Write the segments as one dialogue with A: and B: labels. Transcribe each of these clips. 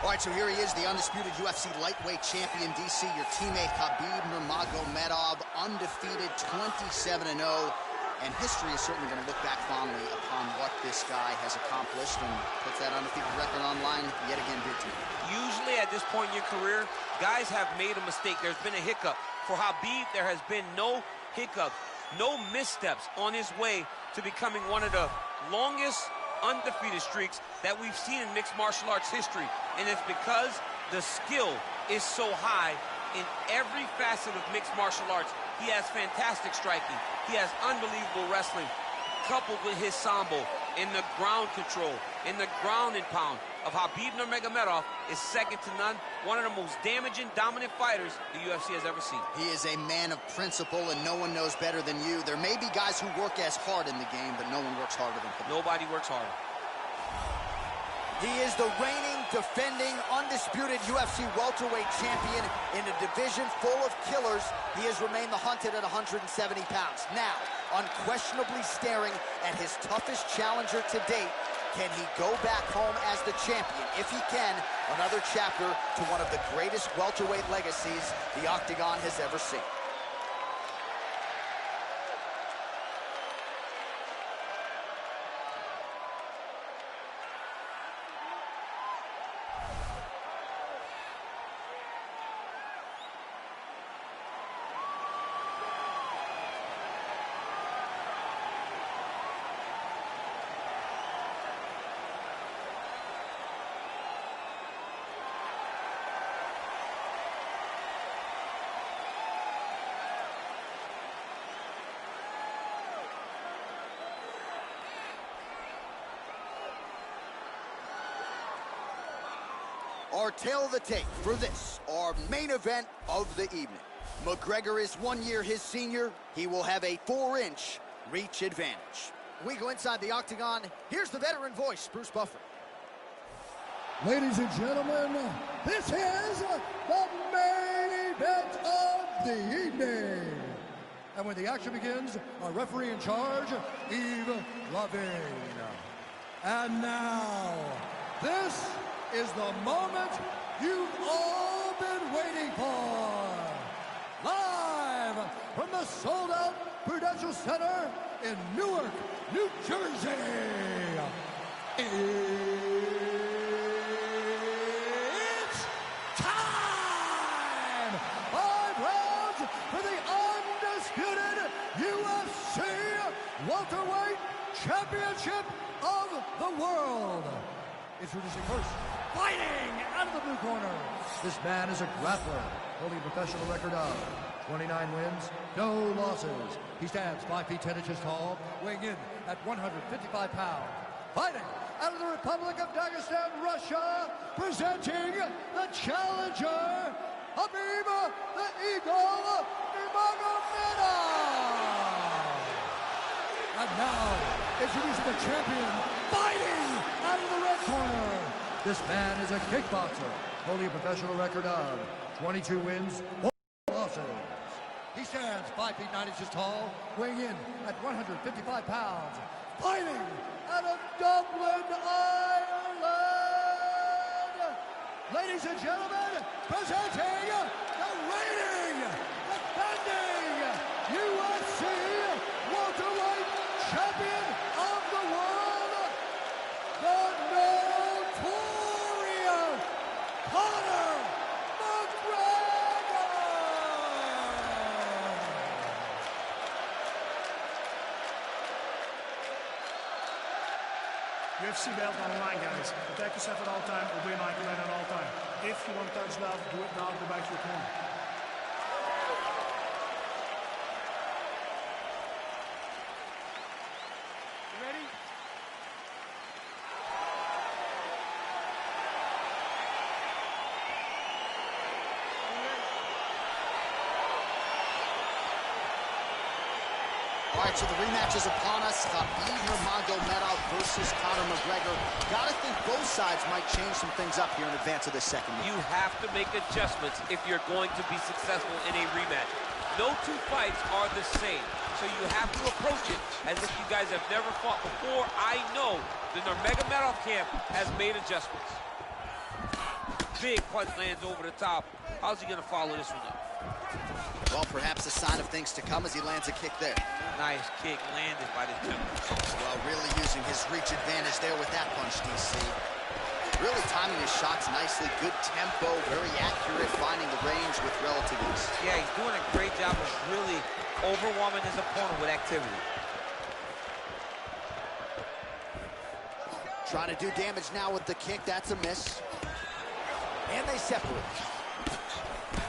A: All right, so here he is, the undisputed UFC lightweight champion, DC. Your teammate, Khabib Nurmagomedov, undefeated, 27-0. And history is certainly going to look back fondly upon what this guy has accomplished and puts that undefeated record online yet again, big team. Usually at this point in your career, guys have made a mistake. There's been a hiccup. For Khabib, there has been no hiccups, no missteps on his way to becoming one of the longest undefeated streaks that we've seen in mixed martial arts history. And it's because the skill is so high in every facet of mixed martial arts. He has fantastic striking. He has unbelievable wrestling, coupled with his sambo in the ground control, in the ground and pound of Khabib Nurmagomedov is second to none. One of the most damaging, dominant fighters the UFC has ever seen. He is a man of principle, and no one knows better than you. There may be guys who work as hard in the game, but no one works harder than him. Nobody works harder. He is the reigning, defending, undisputed UFC welterweight champion in a division full of killers. He has remained the hunted at 170 pounds. Now, unquestionably staring at his toughest challenger to date. Can he go back home as the champion? If he can, another chapter to one of the greatest welterweight legacies the Octagon has ever seen. Our tale of the tape for this, our main event of the evening. McGregor is 1 year his senior. He will have a 4-inch reach advantage. We go inside the Octagon. Here's the veteran voice, Bruce Buffer.
B: Ladies and gentlemen, this is the main event of the evening. And when the action begins, our referee in charge, Yves Lavigne. And now, this is the moment you've all been waiting for. Live from the sold-out Prudential Center in Newark, New Jersey. It's time! 5 rounds for the undisputed UFC welterweight championship of the world. Introducing first, fighting out of the blue corner. This man is a grappler, holding a professional record of 29 wins, no losses. He stands 5 feet 10 inches tall, weighing in at 155 pounds. Fighting out of the Republic of Dagestan, Russia, presenting the challenger, Khabib the Eagle Nurmagomedov. And now, introducing the champion, fighting out of the red corner. This man is a kickboxer, holding a professional record of 22 wins, 4 losses. He stands 5 feet 9 inches tall, weighing in at 155 pounds. Fighting out of Dublin, Ireland. Ladies and gentlemen, presenting the reigning, defending UFC welterweight champion of the world, the notorious Conor McGregor!
C: UFC belt on the line, guys. Protect yourself at all time, obey my command at all time. If you want to touch love, do it now, go back to your corner.
A: All right, so the rematch is upon us. Khabib Nurmagomedov versus Conor McGregor. Gotta think both sides might change some things up here in advance of this second.
D: You have to make adjustments if you're going to be successful in a rematch. No two fights are the same, so you have to approach it as if you guys have never fought before. I know the Nurmagomedov camp has made adjustments. Big punch lands over the top. How's he gonna follow this one up?
A: Well, perhaps a sign of things to come as he lands a kick there.
D: Nice kick landed by the two.
A: Well, really using his reach advantage there with that punch, DC. Really timing his shots nicely. Good tempo, very accurate, finding the range with relative ease.
D: Yeah, he's doing a great job of really overwhelming his opponent with activity.
A: Trying to do damage now with the kick. That's a miss. And they separate.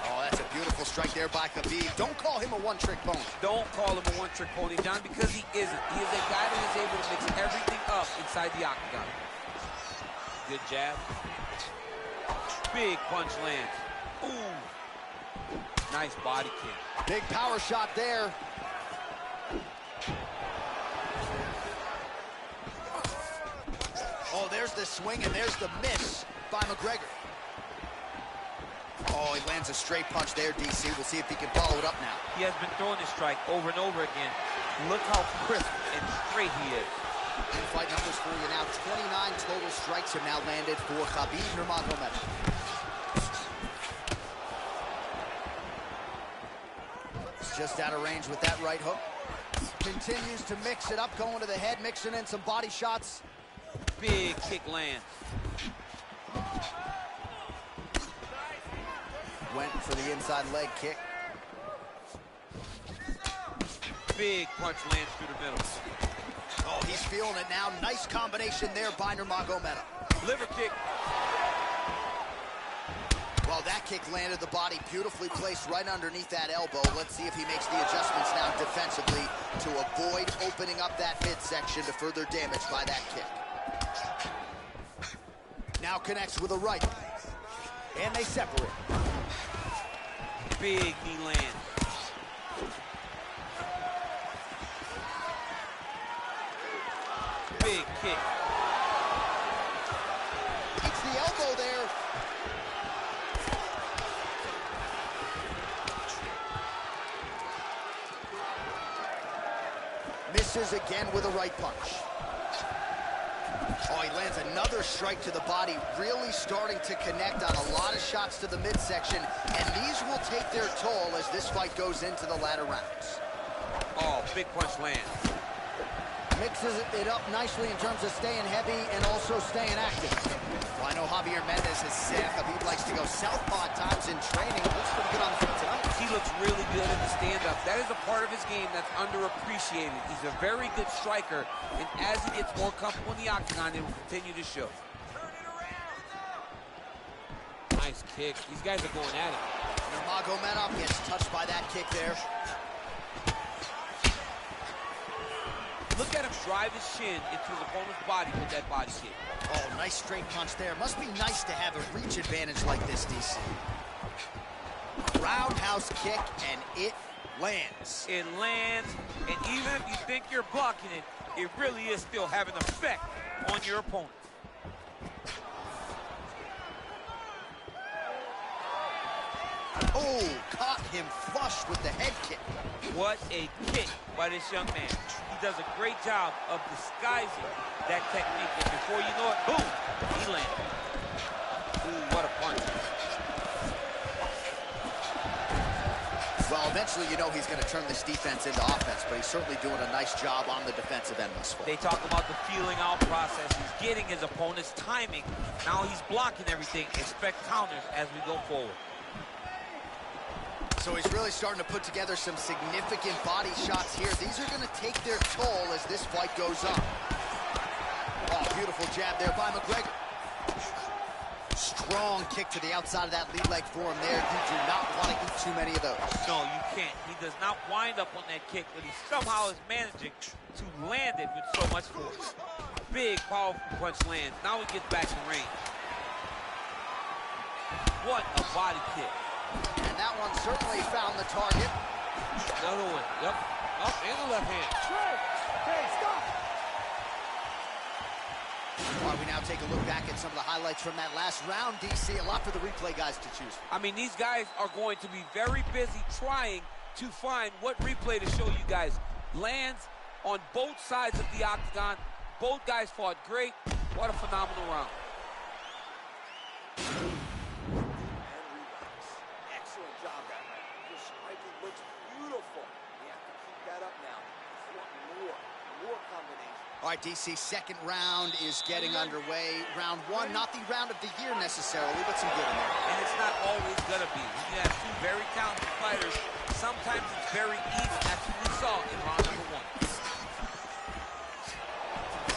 A: Oh, that's a beautiful strike there by Khabib. Don't call him a one-trick pony.
D: Don't call him a one-trick pony, John, because he isn't. He is a guy that is able to mix everything up inside the octagon. Good jab. Big punch lands. Ooh. Nice body kick.
A: Big power shot there. Oh, there's the swing and there's the miss by McGregor. Oh, he lands a straight punch there, DC. We'll see if he can follow it up now.
D: He has been throwing this strike over and over again. Look how crisp and straight he is.
A: Fight numbers for you now. 29 total strikes have now landed for Khabib Nurmagomedov. It's just out of range with that right hook. Continues to mix it up, going to the head, mixing in some body shots.
D: Big kick lands.
A: Went for the inside leg kick.
D: Big punch lands through the middle.
A: Oh, he's feeling it now. Nice combination there by Nurmagomedov.
D: Liver kick.
A: Well, that kick landed the body beautifully placed right underneath that elbow. Let's see if he makes the adjustments now defensively to avoid opening up that midsection to further damage by that kick. Now connects with a right. And they separate.
D: Big knee lands. Big kick.
A: Eats the elbow there. Misses again with a right punch. Oh, he lands another strike to the body, really starting to connect on a lot of shots to the midsection, and these will take their toll as this fight goes into the latter rounds.
D: Oh, big punch lands.
A: Mixes it up nicely in terms of staying heavy and also staying active. Well, I know Javier Mendez has said Khabib likes to go southpaw at times in training. Looks pretty good on the feet tonight.
D: He looks really good in the stand-up. That is a part of his game that's underappreciated. He's a very good striker, and as he gets more comfortable in the octagon, it will continue to show. Nice kick. These guys are going at it.
A: Nurmagomedov gets touched by that kick there.
D: Look at him drive his shin into his opponent's body with that body kick.
A: Oh, nice straight punch there. Must be nice to have a reach advantage like this, DC. Roundhouse kick, and it lands.
D: It lands, and even if you think you're blocking it, it really is still having an effect on your opponent.
A: Oh, caught him flush with the head kick.
D: What a kick by this young man. He does a great job of disguising that technique, and before you know it, boom, he landed. Ooh, what a punch.
A: Well, eventually, you know he's going to turn this defense into offense, but he's certainly doing a nice job on the defensive end thus far.
D: They talk about the feeling out process. He's getting his opponent's timing. Now he's blocking everything. Expect counters as we go forward.
A: So he's really starting to put together some significant body shots here. These are going to take their toll as this fight goes on. Oh, beautiful jab there by McGregor. Strong kick to the outside of that lead leg for him there. You do not want to eat too many of those.
D: No, you can't. He does not wind up on that kick, but he somehow is managing to land it with so much force. Big, powerful punch lands. Now he gets back in range. What a body kick.
A: And that one certainly found the target.
D: Another one. Yep. Up and the left hand.
B: Okay, stop.
A: While we now take a look back at some of the highlights from that last round, DC, a lot for the replay guys to choose from.
D: I mean, these guys are going to be very busy trying to find what replay to show you guys. Lands on both sides of the octagon. Both guys fought great. What a phenomenal round.
A: All right, DC, second round is getting underway. Round one, not the round of the year necessarily, but some good in there.
D: And it's not always gonna be. You have two very talented fighters. Sometimes it's very even. That's what we saw in round number one.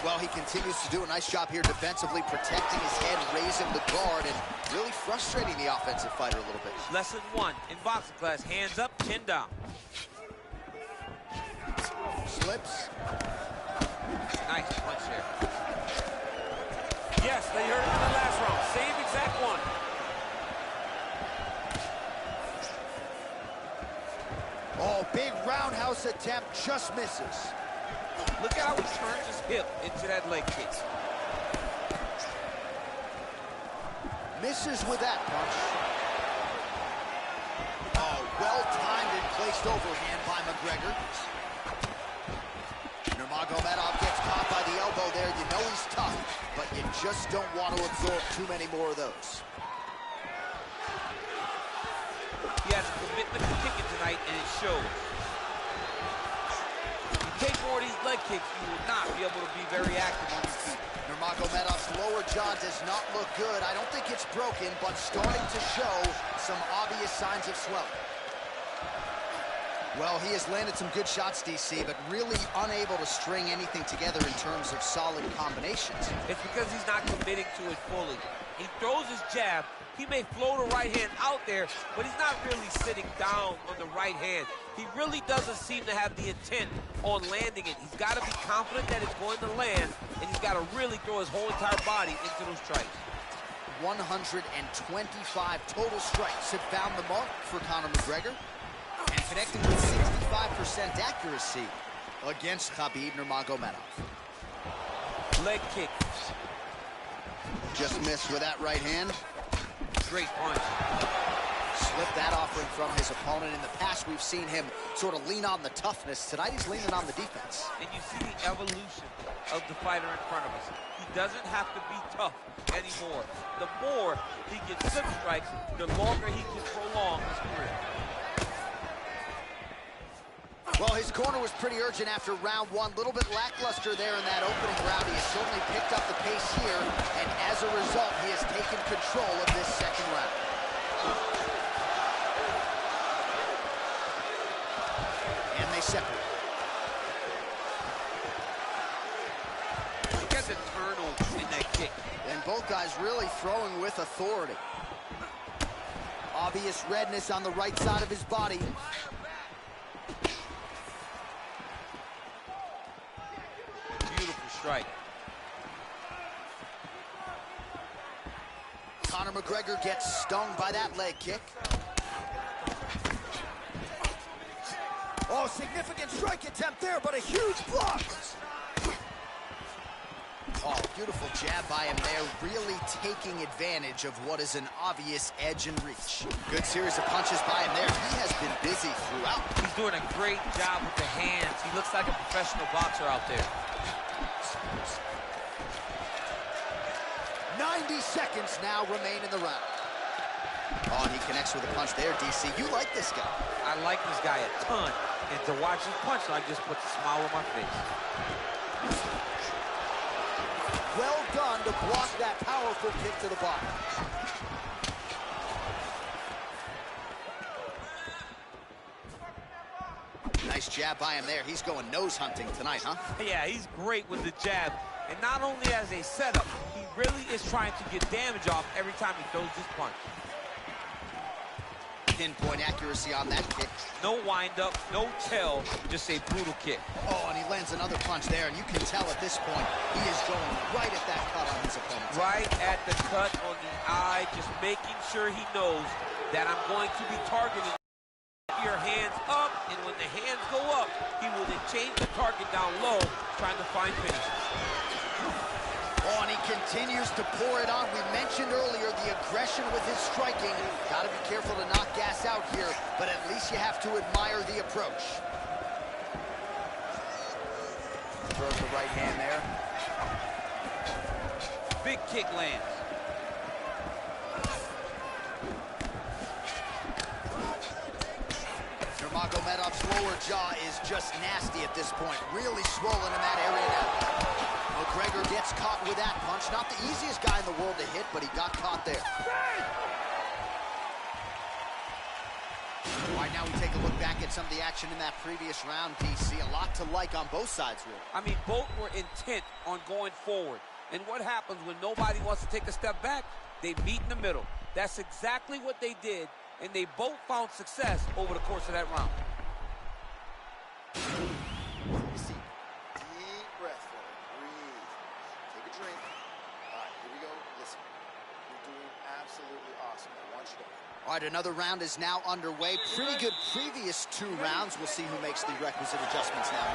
A: Well, he continues to do a nice job here defensively, protecting his head, raising the guard, and really frustrating the offensive fighter a little bit.
D: Lesson one in boxing class, hands up, chin down.
A: Slips.
D: Nice punch there. Yes, they heard it in the last round. Same exact one.
A: Oh, big roundhouse attempt, just misses.
D: Look at how he turns his hip into that leg kick.
A: Misses with that punch. Oh, well-timed and placed overhand by McGregor. Nurmagomedov gets caught by the elbow there. You know he's tough, but you just don't want to absorb too many more of those.
D: He has a commitment to kicking tonight, and it shows. You take more of these leg kicks, you will not be able to be very active on your feet.
A: Nurmagomedov's lower jaw does not look good. I don't think it's broken, but starting to show some obvious signs of swelling. Well, he has landed some good shots, DC, but really unable to string anything together in terms of solid combinations.
D: It's because he's not committing to it fully. He throws his jab. He may float a right hand out there, but he's not really sitting down on the right hand. He really doesn't seem to have the intent on landing it. He's got to be confident that it's going to land, and he's got to really throw his whole entire body into those strikes.
A: 125 total strikes have found the mark for Conor McGregor, and connecting with 65% accuracy against Khabib Nurmagomedov.
D: Leg kick.
A: Just missed with that right hand.
D: Great punch.
A: Slipped that offering from his opponent. In the past, we've seen him sort of lean on the toughness. Tonight, he's leaning on the defense.
D: And you see the evolution of the fighter in front of us. He doesn't have to be tough anymore. The more he gets good strikes, the longer he can prolong his career.
A: Well, his corner was pretty urgent after round one. A little bit lackluster there in that opening round. He has certainly picked up the pace here, and as a result, he has taken control of this second round. And they separate.
D: Look at the turnover in that kick.
A: And both guys really throwing with authority. Obvious redness on the right side of his body.
D: Strike.
A: Conor McGregor gets stung by that leg kick. Oh, significant strike attempt there, but a huge block. Oh, beautiful jab by him there, really taking advantage of what is an obvious edge and reach. Good series of punches by him there. He has been busy throughout.
D: He's doing a great job with the hands. He looks like a professional boxer out there.
A: 90 seconds now remain in the round. Oh, and he connects with a punch there, DC. You like this guy.
D: I like this guy a ton. And to watch his punch, I just put a smile on my face.
A: Well done to block that powerful kick to the body. Nice jab by him there. He's going nose hunting tonight, huh?
D: Yeah, he's great with the jab. And not only as a setup, he really is trying to get damage off every time he throws this punch.
A: Pinpoint accuracy on that kick.
D: No wind-up, no tell, just a brutal kick.
A: Oh, and he lands another punch there, and you can tell at this point, he is going right at that cut on his opponent.
D: Right at the cut on the eye, just making sure he knows that I'm going to be targeting your hands up, and when the hands go up, he will then change the target down low, trying to find finishes.
A: Oh, and he continues to pour it on. We mentioned earlier the aggression with his striking. Got to be careful to not gas out here, but at least you have to admire the approach. Throws the right hand there.
D: Big kick lands.
A: Nurmagomedov's lower jaw is just nasty at this point. Really swollen in that area now. McGregor gets caught with that punch. Not the easiest guy in the world to hit, but he got caught there. All right, now we take a look back at some of the action in that previous round, DC. A lot to like on both sides, really.
D: I mean, both were intent on going forward. And what happens when nobody wants to take a step back? They meet in the middle. That's exactly what they did, and they both found success over the course of that round.
E: See, deep breath for it. Breathe. Take a drink. All right, here we go. Listen, you're doing absolutely awesome. I want you to...
A: All right, another round is now underway. Pretty good previous two rounds. We'll see who makes the requisite adjustments now.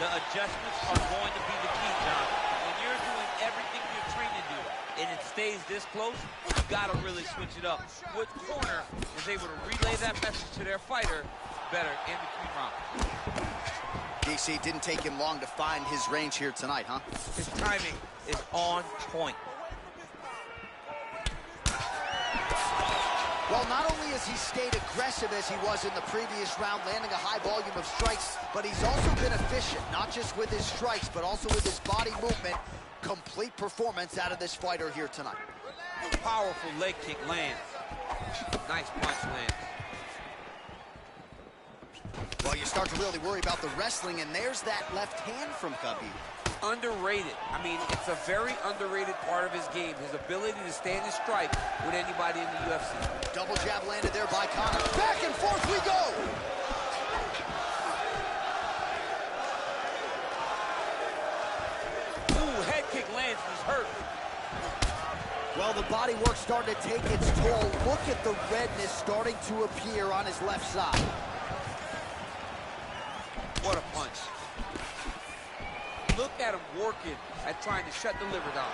D: The adjustments are going to be the key, John. When you're doing everything you're trained to do, and it stays this close, you gotta really switch it up. Which corner is able to relay that message to their fighter better in between rounds?
A: DC, didn't take him long to find his range here tonight, huh?
D: His timing is on point.
A: Well, not only has he stayed aggressive as he was in the previous round, landing a high volume of strikes, but he's also been efficient, not just with his strikes, but also with his body movement. Complete performance out of this fighter here tonight.
D: Powerful leg kick lands. Nice punch lands.
A: Well, you start to really worry about the wrestling, and there's that left hand from Khabib.
D: Underrated. I mean, it's a very underrated part of his game, his ability to stand and strike with anybody in the UFC.
A: Double jab landed there by Conor. Back and forth we go!
D: Ooh, head kick lands, he's hurt.
A: Well, the body work starting to take its toll. Look at the redness starting to appear on his left side.
D: What a punch. Look at him working at trying to shut the liver down.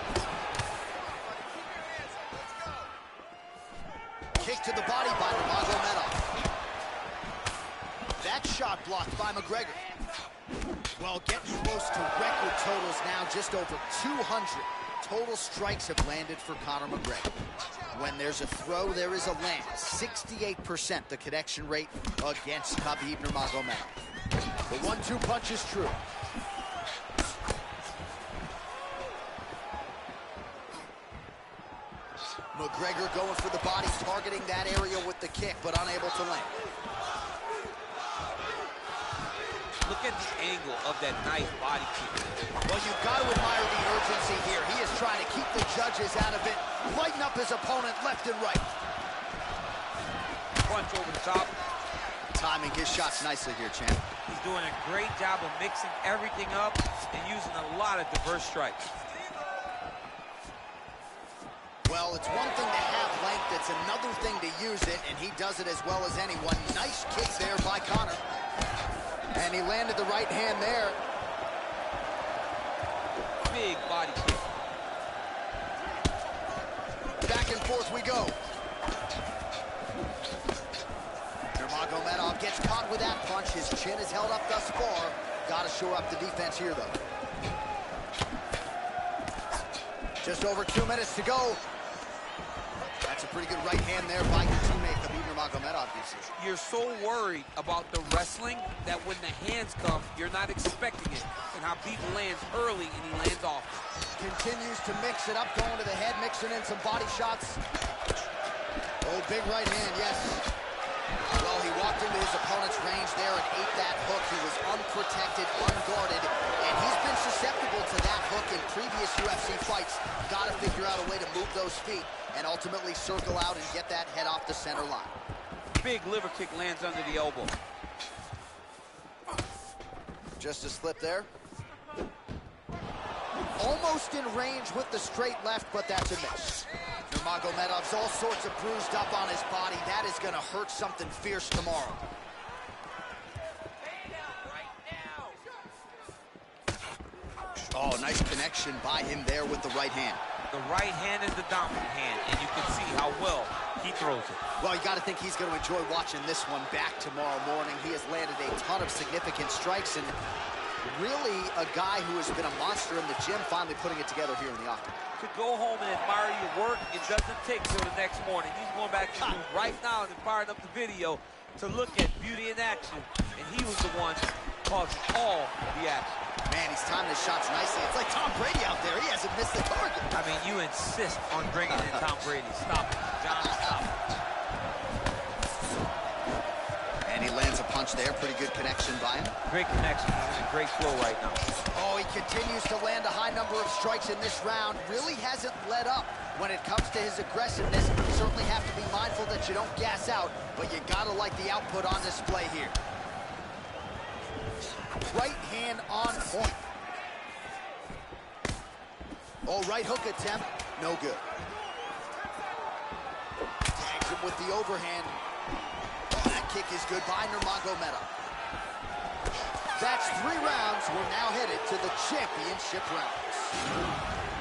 A: Kick to the body by Nurmagomedov. That shot blocked by McGregor. Well, getting close to record totals now, just over 200 total strikes have landed for Conor McGregor. When there's a throw, there is a land. 68% the connection rate against Khabib Nurmagomedov. The 1-2 punch is true. McGregor going for the body, targeting that area with the kick, but unable to land.
D: Look at the angle of that nice body kick.
A: Well, you've got to admire the urgency here. He is trying to keep the judges out of it, lighten up his opponent left and right.
D: Punch over the top.
A: Timing his shots nicely here, champ.
D: He's doing a great job of mixing everything up and using a lot of diverse strikes.
A: Well, it's one thing to have length, it's another thing to use it, and he does it as well as anyone. Nice kick there by Conor. And he landed the right hand there.
D: Big body kick.
A: Back and forth we go. Nurmagomedov gets caught with that punch. His chin is held up thus far. Got to shore up the defense here, though. Just over 2 minutes to go. That's a pretty good right hand there by your teammate, Khabib Nurmagomedov.
D: You're so worried about the wrestling that when the hands come, you're not expecting it. And Khabib lands early and he lands off.
A: Continues to mix it up, going to the head, mixing in some body shots. Oh, big right hand, yes. Well, he walked into his opponent's range there and ate that hook. He was unprotected, unguarded, and he's been susceptible to that hook in previous UFC fights. Got to figure out a way to move those feet and ultimately circle out and get that head off the center line.
D: Big liver kick lands under the elbow.
A: Just a slip there. Almost in range with the straight left, but that's a miss. Nurmagomedov's all sorts of bruised up on his body. That is going to hurt something fierce tomorrow. Oh, nice connection by him there with the right hand.
D: The right hand is the dominant hand, and you can see how well he throws it.
A: Well, you got to think he's going to enjoy watching this one back tomorrow morning. He has landed a ton of significant strikes, and really a guy who has been a monster in the gym, finally putting it together here in the octagon.
D: To go home and admire your work, it doesn't take till the next morning. He's going back to the room right now and firing up the video to look at beauty in action, and he was the one causing all the action.
A: Man, he's timing his shots nicely. It's like Tom Brady out there. He hasn't missed the target.
D: I mean, you insist on bringing in Tom Brady. Stop it, John, stop it.
A: And he lands a punch there. Pretty good connection by him.
D: Great connection. He's in a great flow right now.
A: Oh, he continues to land a high number of strikes in this round. Really hasn't let up when it comes to his aggressiveness. You certainly have to be mindful that you don't gas out, but you gotta like the output on display here. Right hand on point. Oh, right hook attempt. No good. Tags him with the overhand. Oh, that kick is good by Nurmagomedov. That's 3 rounds. We're now headed to the championship rounds.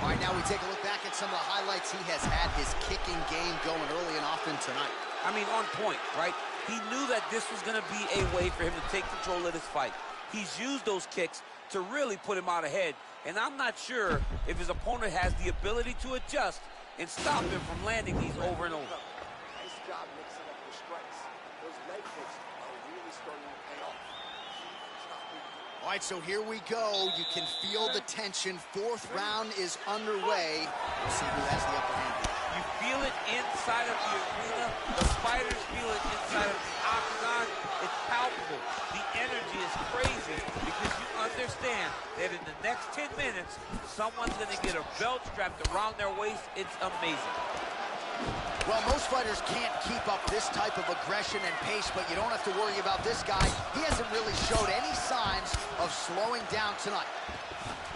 A: All right, now we take a look back at some of the highlights. He has had his kicking game going early and often tonight.
D: I mean, on point, right? He knew that this was going to be a way for him to take control of this fight. He's used those kicks to really put him out ahead. And I'm not sure if his opponent has the ability to adjust and stop him from landing these over and over.
E: Nice job mixing up the strikes. Those leg kicks are really starting to pay off.
A: All right, so here we go. You can feel the tension. 4th round is underway. We'll see who has the upper hand.
D: You feel it inside of the arena. The fighters feel it inside of the octagon. It's palpable. The energy is crazy because you understand that in the next 10 minutes, someone's going to get a belt strapped around their waist. It's amazing.
A: Well, most fighters can't keep up this type of aggression and pace, but you don't have to worry about this guy. He hasn't really showed any signs of slowing down tonight.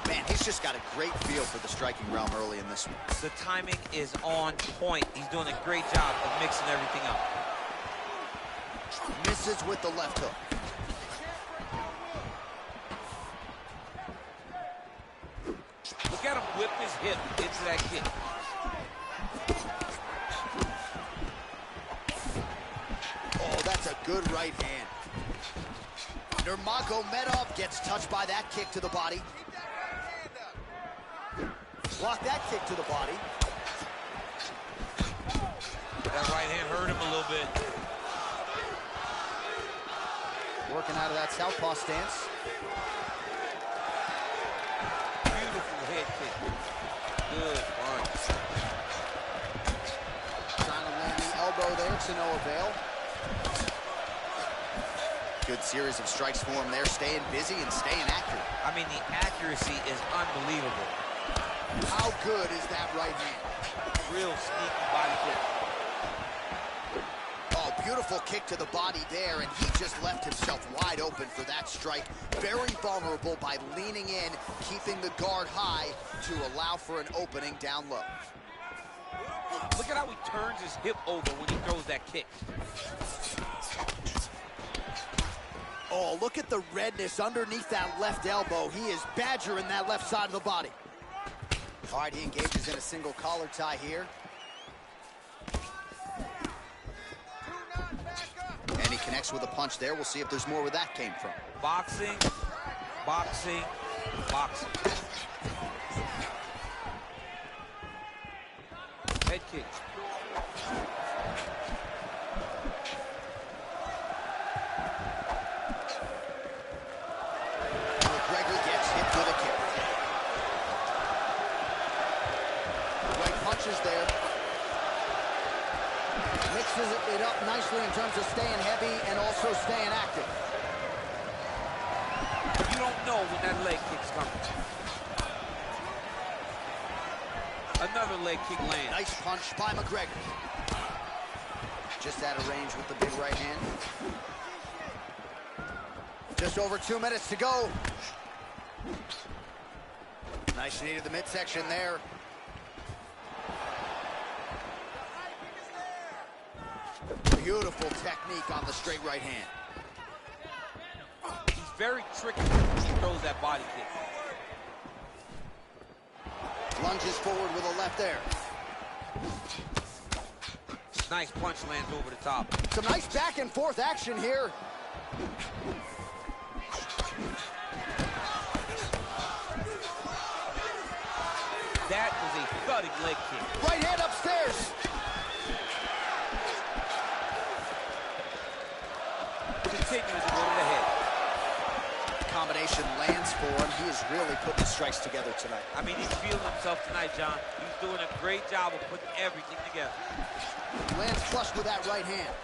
A: Man, he's just got a great feel for the striking realm early in this one.
D: The timing is on point. He's doing a great job of mixing everything up.
A: Misses with the left hook.
D: Look at him whip his hip into that kick.
A: Oh, that's a good right hand. Nurmagomedov gets touched by that kick to the body. Block that kick to the body.
D: That right hand hurt him a little bit.
A: Working out of that southpaw stance.
D: Beautiful head kick. Good punch.
A: Trying to land the elbow there to no avail. Good series of strikes for him there, staying busy and staying accurate.
D: I mean, the accuracy is unbelievable.
A: How good is that right hand?
D: Real sneaky body kick.
A: Oh, beautiful kick to the body there, and he just left himself wide open for that strike. Very vulnerable by leaning in, keeping the guard high to allow for an opening down low.
D: Look at how he turns his hip over when he throws that kick.
A: Oh, look at the redness underneath that left elbow. He is badgering that left side of the body. All right, he engages in a single collar tie here. And he connects with a punch there. We'll see if there's more where that came from.
D: Boxing, boxing, boxing. Head kick.
A: McGregor gets hit with a kick. Right punches there. Mixes it up nicely in terms of staying heavy and also staying active.
D: You don't know when that leg kick's coming. Another leg kick lands.
A: Nice punch by McGregor. Just out of range with the big right hand. Just over 2 minutes to go. Nice knee to the midsection there. Beautiful technique on the straight right hand.
D: He's very tricky when he throws that body kick.
A: Lunges forward with a left there.
D: Nice punch lands over the top.
A: Some nice back and forth action here.
D: That was a thudding leg kick.
A: Right hand upstairs.
D: continue to go to the head.
A: Combination lands for him. He is really putting strikes together tonight.
D: I mean, he's feeling himself tonight, John. He's doing a great job of putting everything together.
A: He lands flush with that right hand.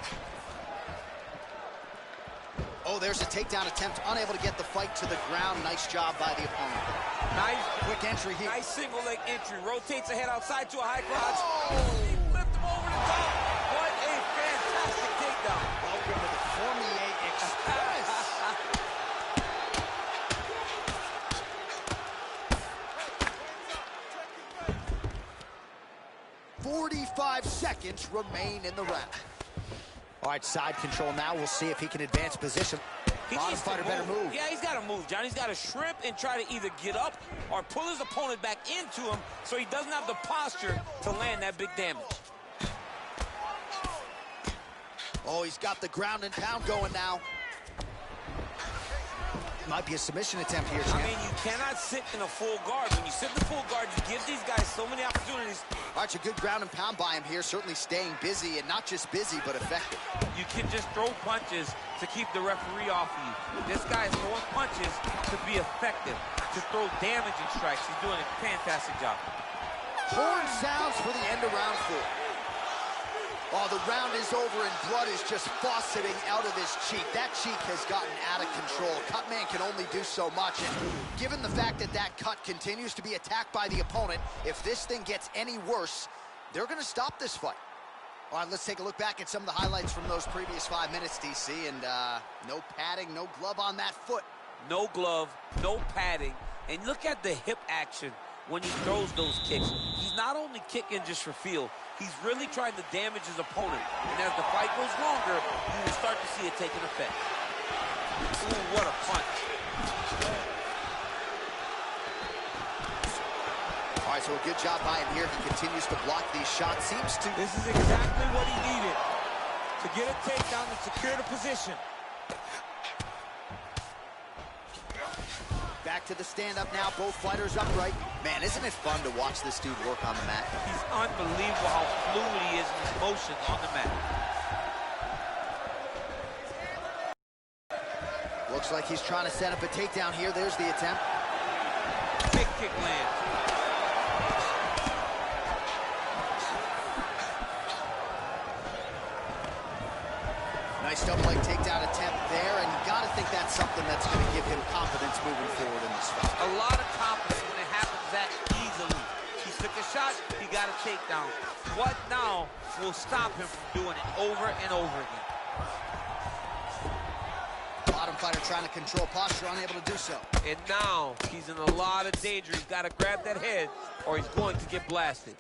A: Oh, there's a takedown attempt. Unable to get the fight to the ground. Nice job by the opponent.
D: Nice.
A: Quick entry here.
D: Nice single leg entry. Rotates the head outside to a high cross. He flipped him over the top. What a fantastic takedown.
A: Welcome to the Cormier Express. 45 seconds remain in the round. All right, side control now. We'll see if he can advance position. Bottom fighter better move.
D: Yeah, he's got to move, John. He's got to shrimp and try to either get up or pull his opponent back into him so he doesn't have the posture to land that big damage.
A: Oh, he's got the ground and pound going now. Might be a submission attempt here, champ.
D: I mean, you cannot sit in a full guard. When you sit in the full guard, you give these guys so many opportunities.
A: All right, a good ground and pound by him here. Certainly staying busy, and not just busy, but effective.
D: You can just throw punches to keep the referee off of you. This guy is throwing punches to be effective, to throw damaging strikes. He's doing a fantastic job.
A: Horn sounds for the end of round 4. Oh, the round is over and blood is just fauceting out of this cheek. That cheek has gotten out of control. Cutman can only do so much, and given the fact that that cut continues to be attacked by the opponent, if this thing gets any worse, they're going to stop this fight. All right, let's take a look back at some of the highlights from those previous 5 minutes, DC, and no padding, no glove on that foot.
D: No glove, no padding, and look at the hip action when he throws those kicks. He's not only kicking just for feel, he's really trying to damage his opponent. And as the fight goes longer, you will start to see it taking effect. Ooh, what a punch.
A: All right, so a good job by him here. He continues to block these shots. Seems to...
D: This is exactly what he needed to get a takedown and secure the position.
A: Back to the stand-up now, both fighters upright. Man, isn't it fun to watch this dude work on the mat?
D: He's unbelievable how fluid he is in his motions on the mat.
A: Looks like he's trying to set up a takedown here. There's the attempt.
D: Big kick lands.
A: Nice double leg takedown attempt there, and you got to think that's something that's going to give him confidence moving forward in this fight.
D: A lot of confidence when it happens that easily. He took a shot, he got a takedown. What now will stop him from doing it over and over again?
A: Bottom fighter trying to control posture, unable to do so.
D: And now he's in a lot of danger. He's got to grab that head or he's going to get blasted.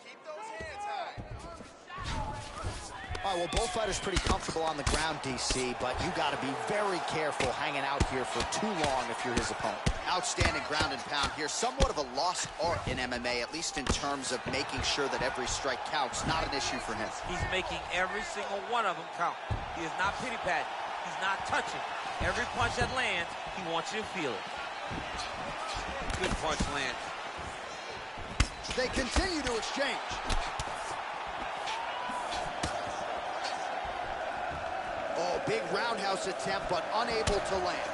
A: All right, well, both fighters pretty comfortable on the ground, DC, but you got to be very careful hanging out here for too long if you're his opponent. Outstanding ground and pound here. Somewhat of a lost art in MMA, at least in terms of making sure that every strike counts. Not an issue for him.
D: He's making every single one of them count. He is not pity-patting. He's not touching. Every punch that lands, he wants you to feel it. Good punch lands.
A: They continue to exchange. Oh, big roundhouse attempt, but unable to land.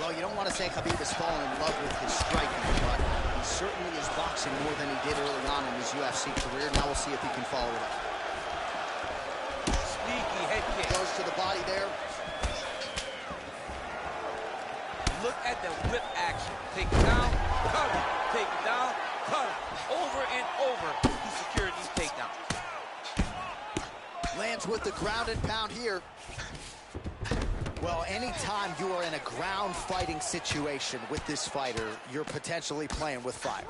A: Well, you don't want to say Khabib has fallen in love with his striking, but he certainly is boxing more than he did early on in his UFC career. Now we'll see if he can follow it up.
D: Sneaky head kick.
A: Goes to the body there.
D: Look at the whip action. Take it down, cut him. Take it down, cut him. Over and over, he's securing these takedowns.
A: Lands with the ground and pound here. Well, anytime you are in a ground fighting situation with this fighter, you're potentially playing with fire.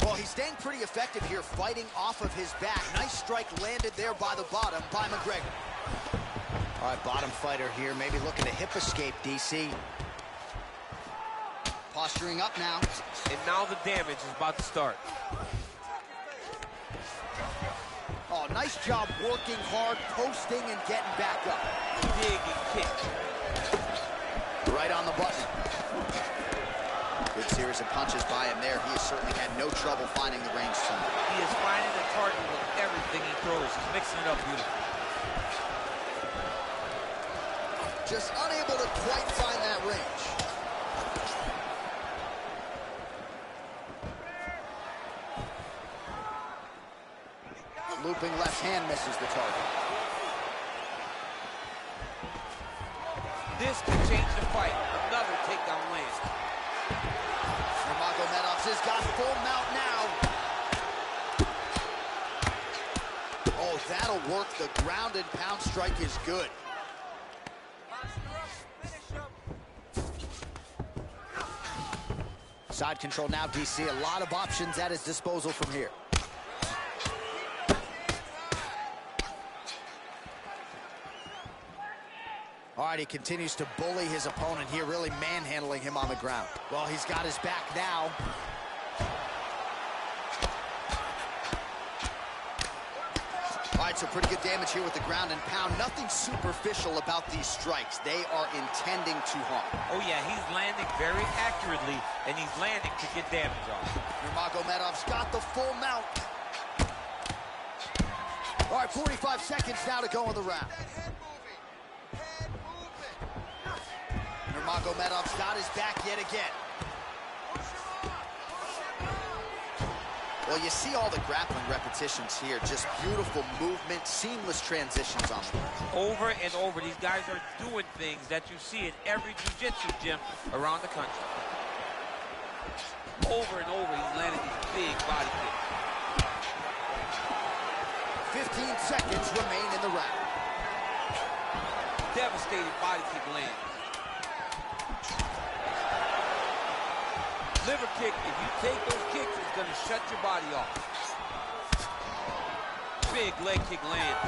A: Well, he's staying pretty effective here, fighting off of his back. Nice strike landed there by the bottom by McGregor. All right, bottom fighter here, maybe looking to hip escape, DC. Posturing up now.
D: And now the damage is about to start.
A: Oh, nice job working hard, posting, and getting back up.
D: Dig and kick.
A: Right on the button. Good series of punches by him there. He has certainly had no trouble finding the range tonight.
D: He is finding the target with everything he throws. He's mixing it up beautifully.
A: just unable to quite find that range. Looping left hand misses the target.
D: This can change the fight. Another takedown lands.
A: Nurmagomedov has got full mount now. Oh, that'll work. The ground and pound strike is good. Side control now, DC. A lot of options at his disposal from here. All right, he continues to bully his opponent here, really manhandling him on the ground. Well, he's got his back now. All right, so pretty good damage here with the ground and pound. Nothing superficial about these strikes. They are intending to harm.
D: Oh, yeah, he's landing very accurately, and he's landing to get damage on.
A: Nurmagomedov's got the full mount. All right, 45 seconds now to go in the round. Nurmagomedov's got his back yet again. Well, you see all the grappling repetitions here. Just beautiful movement, seamless transitions on the ground.
D: Over and over, these guys are doing things that you see in every jiu-jitsu gym around the country. Over and over, he's landing these big body kicks.
A: 15 seconds remain in the round.
D: Devastating body kick land. Liver kick, if you take those kicks, it's going to shut your body off. Big leg kick land.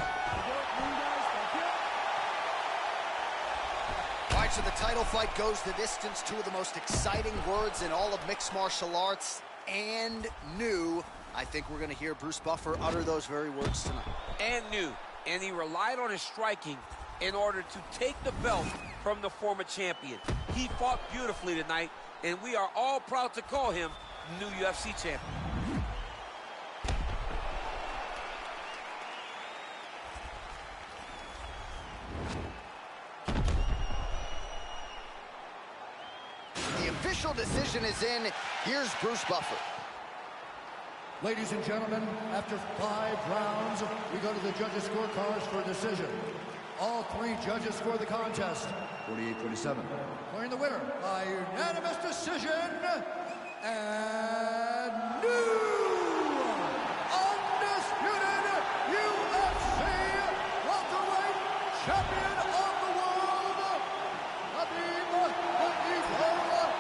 A: All right, so the title fight goes the distance. Two of the most exciting words in all of mixed martial arts, and new. I think we're going to hear Bruce Buffer utter those very words tonight.
D: And new. And he relied on his striking in order to take the belt from the former champion. He fought beautifully tonight, and we are all proud to call him new UFC champion.
A: The official decision is in. Here's Bruce Buffer.
B: Ladies and gentlemen, after 5 rounds, we go to the judges' scorecards for a decision. All 3 judges score the contest.
F: 48-47.
B: Declaring the winner by unanimous decision, and new undisputed UFC welterweight champion of the world, Khabib Nurmagomedov.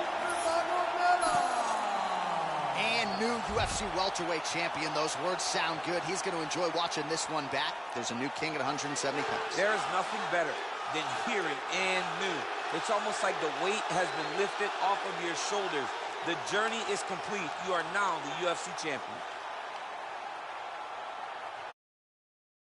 A: And new UFC welterweight champion. Those words sound good. He's going to enjoy watching this one back. There's a new king at 170 pounds.
D: There is nothing better than hearing and new. It's almost like the weight has been lifted off of your shoulders. The journey is complete. You are now the UFC champion.